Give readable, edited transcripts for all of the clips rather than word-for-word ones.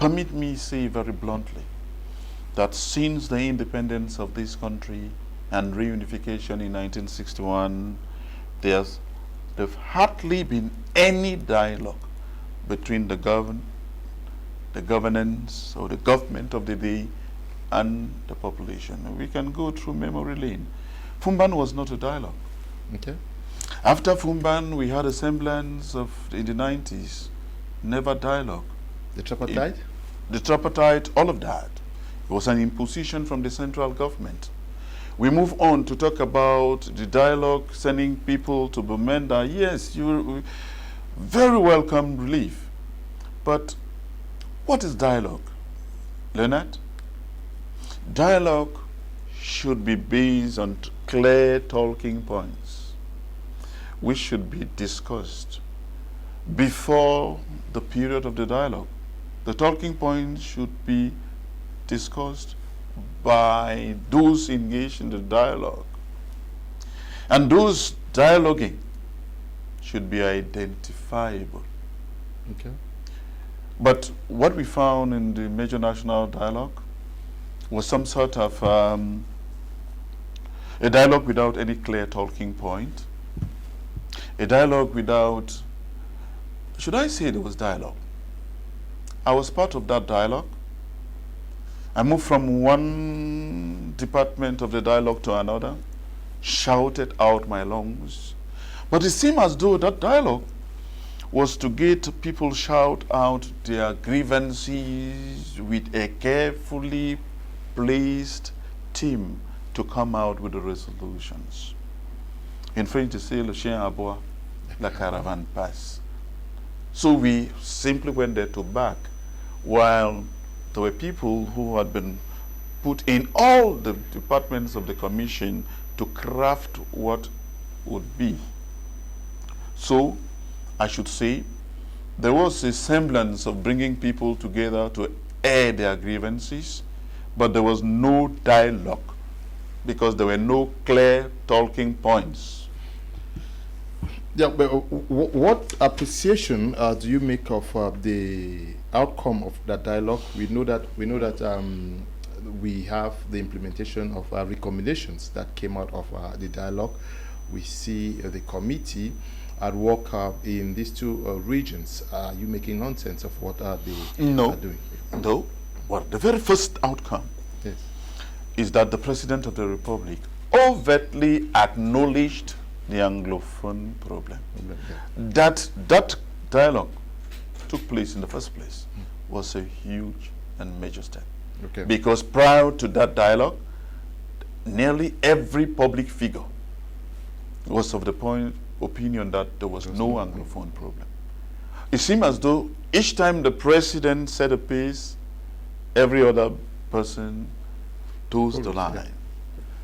permit me say very bluntly that since the independence of this country and reunification in 1961, there's hardly been any dialogue between the governance or the government of the day and the population. We can go through memory lane. Fumban was not a dialogue. Okay. After Fumban, we had a semblance of, in the 90s, never dialogue. The tripartite? The tripartite, all of that. It was an imposition from the central government. We move on to talk about the dialogue, sending people to Bamenda. Yes, you very welcome relief. But what is dialogue, Leonard? Dialogue should be based on clear talking points, which should be discussed before the period of the dialogue. The talking points should be discussed by those engaged in the dialogue. And those dialoguing should be identifiable. Okay. But what we found in the major national dialogue was some sort of a dialogue without any clear talking point, a dialogue without, should I say there was dialogue? I was part of that dialogue. I moved from one department of the dialogue to another, shouted out my lungs. But it seemed as though that dialogue was to get people shout out their grievances with a carefully placed team to come out with the resolutions. In French, they say, le chien aboie, la caravane passe. So we simply went there to back, while there were people who had been put in all the departments of the commission to craft what would be. So I should say there was a semblance of bringing people together to air their grievances, but there was no dialogue because there were no clear talking points. Yeah, but what appreciation do you make of the outcome of that dialogue? We know that we have the implementation of recommendations that came out of the dialogue. We see the committee at work in these two regions. Are you making nonsense of what they are doing? No. Well, the very first outcome is that the President of the Republic overtly acknowledged the Anglophone problem. That dialogue took place in the first place was a huge and major step. Okay. Because prior to that dialogue, nearly every public figure was of the opinion that there was no Anglophone problem. It seemed as though each time the President set a pace, every other person toes the line. Yeah.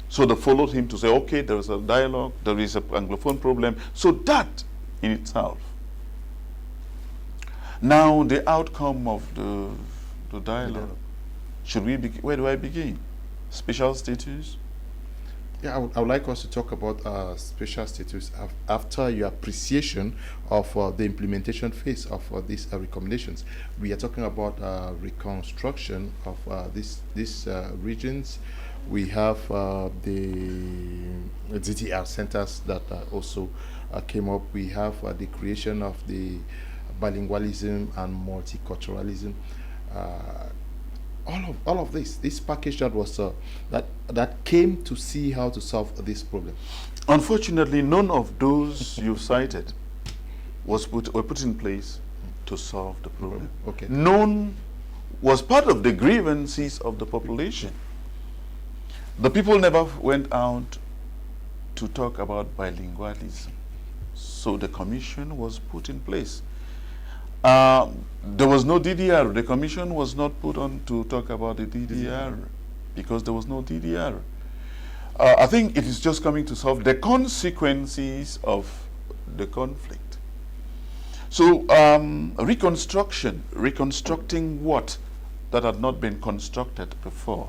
So they followed him to say, okay, there is a dialogue, there is an Anglophone problem. So that in itself. Now the outcome of the dialogue. Should we where do I begin? Special status? Yeah, I would like us to talk about special status after your appreciation of the implementation phase of these recommendations. We are talking about reconstruction of these regions. We have the DDR centers that also came up. We have the creation of the bilingualism and multiculturalism. All of this package that was that came to see how to solve this problem. Unfortunately, none of those you cited were put in place to solve the problem. Okay. None was part of the grievances of the population. The people never went out to talk about bilingualism. So the commission was put in place. There was no DDR. The commission was not put on to talk about the DDR because there was no DDR. I think it is just coming to solve the consequences of the conflict. So reconstructing what that had not been constructed before.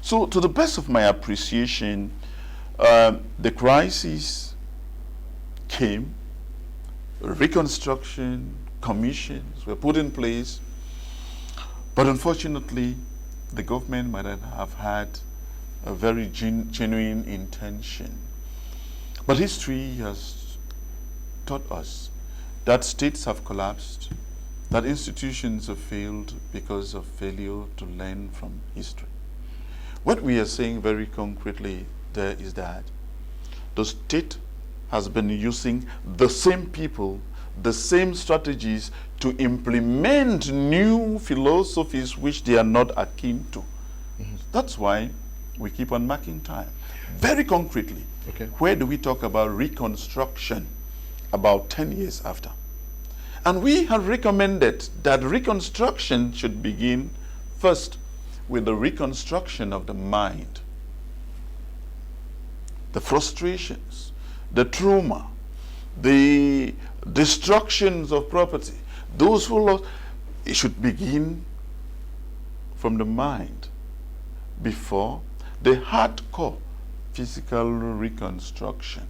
So to the best of my appreciation, the crisis came, reconstruction commissions were put in place, But unfortunately, the government might have had a very genuine intention. But history has taught us that states have collapsed, that institutions have failed because of failure to learn from history. What we are saying very concretely there is that the state has been using the same people, the same strategies to implement new philosophies which they are not akin to. That's why we keep on marking time. Very concretely, where do we talk about Reconstruction? About 10 years after. And we have recommended that Reconstruction should begin first with the reconstruction of the mind. The frustrations, the trauma, the destructions of property, those who lost, it should begin from the mind before the hardcore physical reconstruction.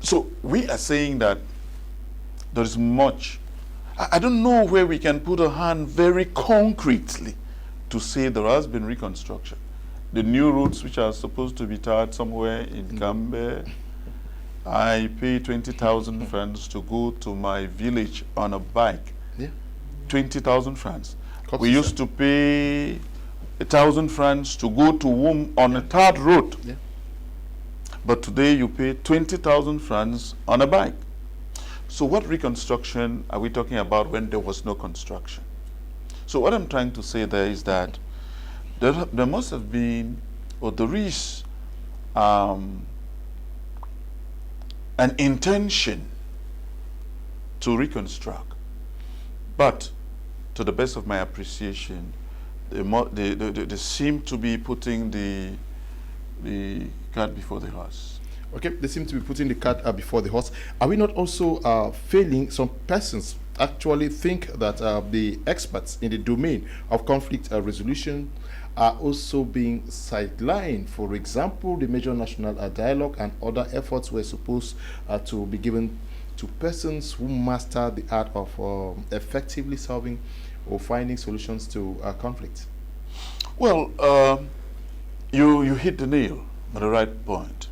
So we are saying that there is much. I don't know where we can put a hand very concretely to say there has been reconstruction. The new routes which are supposed to be tarred somewhere in Gambia, I pay 20,000 francs to go to my village on a bike. Yeah. 20,000 francs. We used to pay 1,000 francs to go to Wom on a tarred road. Yeah. But today you pay 20,000 francs on a bike. So what reconstruction are we talking about when there was no construction? So what I'm trying to say there is that there must have been, or there is, an intention to reconstruct. But to the best of my appreciation, they seem to be putting the cart before the horse. Okay, they seem to be putting the cart before the horse. Are we not also failing? Some persons actually think that the experts in the domain of conflict resolution are also being sidelined. For example, the major national dialogue and other efforts were supposed to be given to persons who master the art of effectively solving or finding solutions to conflict. Well, you hit the nail at the right point.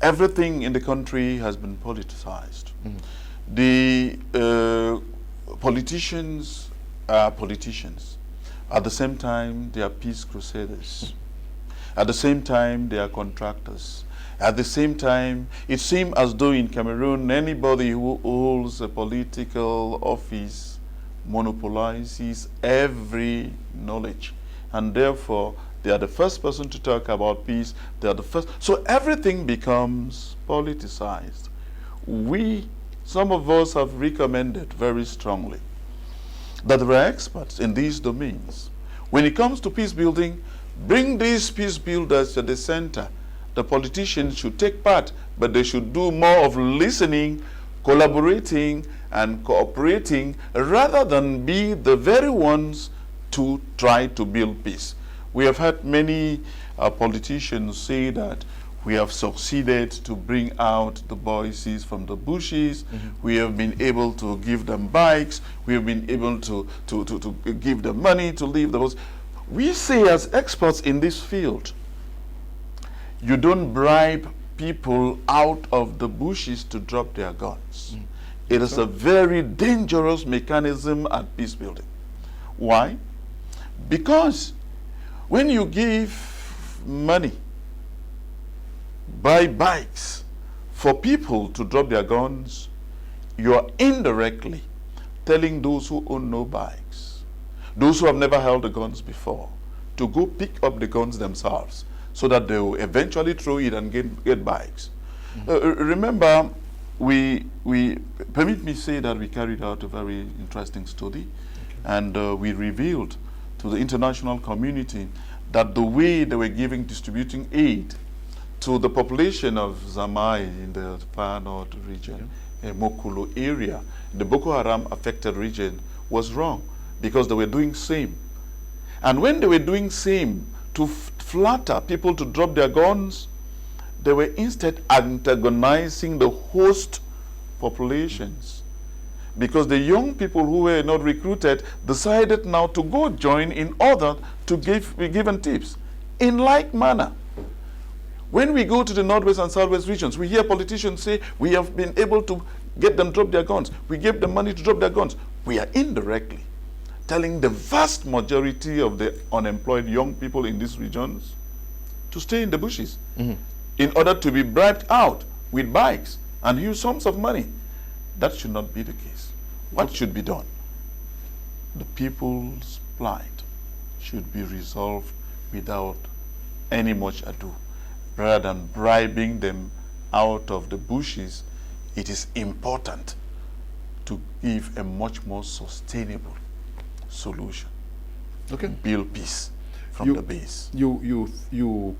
Everything in the country has been politicized. The politicians are politicians. At the same time, they are peace crusaders. At the same time, they are contractors. At the same time, it seems as though in Cameroon, anybody who holds a political office monopolizes every knowledge. And therefore, they are the first person to talk about peace. They are the first. So everything becomes politicized. Some of us have recommended very strongly that there are experts in these domains. When it comes to peace building, bring these peace builders to the center. The politicians should take part, but they should do more of listening, collaborating, and cooperating, rather than be the very ones to try to build peace. We have had many politicians say that we have succeeded to bring out the voices from the bushes. We have been able to give them bikes. We have been able to give them money to leave the bushes. We say as experts in this field, you don't bribe people out of the bushes to drop their guns. It is a very dangerous mechanism at peace building. Why? Because when you give money, buy bikes for people to drop their guns, you are indirectly telling those who own no bikes, those who have never held the guns before, to go pick up the guns themselves so that they will eventually throw it and get bikes. Remember, permit me say that we carried out a very interesting study, and we revealed to the international community that the way they were distributing aid to the population of Zamai in the far north region, Mokulu area, the Boko Haram affected region, was wrong, because they were doing same. And when they were doing same to flatter people to drop their guns, they were instead antagonizing the host populations. because the young people who were not recruited decided now to go join in order to be given tips. In like manner, when we go to the northwest and southwest regions, we hear politicians say we have been able to get them drop their guns. We gave them money to drop their guns. We are indirectly telling the vast majority of the unemployed young people in these regions to stay in the bushes in order to be bribed out with bikes and huge sums of money. That should not be the case. What should be done? The people's plight should be resolved without any much ado. Rather than bribing them out of the bushes, it is important to give a much more sustainable solution. Okay. Build peace from the base. You